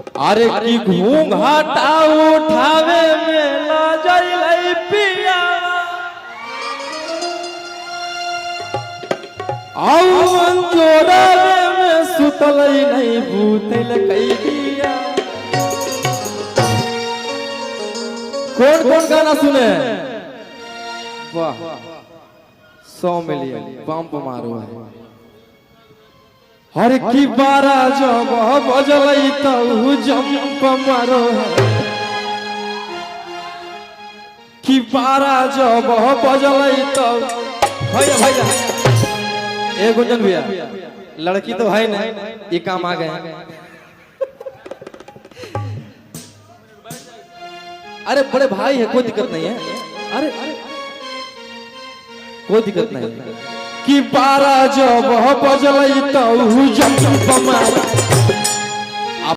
अरे की घूंघटा उठावे में ना जाइले पिया आउ अंजोरावे में सुतलई नहीं भूतल कई दिया। कौन कौन गाना सुने? वाह 100 मिलियन पंप मारो है। हर की बारा जब बजलई तो जंप मारो है की बारा जब बजलई तो भैया भैया ए गुंजन भैया लड़की तो है ना ये काम आ गए। अरे बड़े भाई है कोई दिक्कत नहीं है। अरे कोई दिक्कत नहीं है कि बारा जब बजलई तो जंप मारो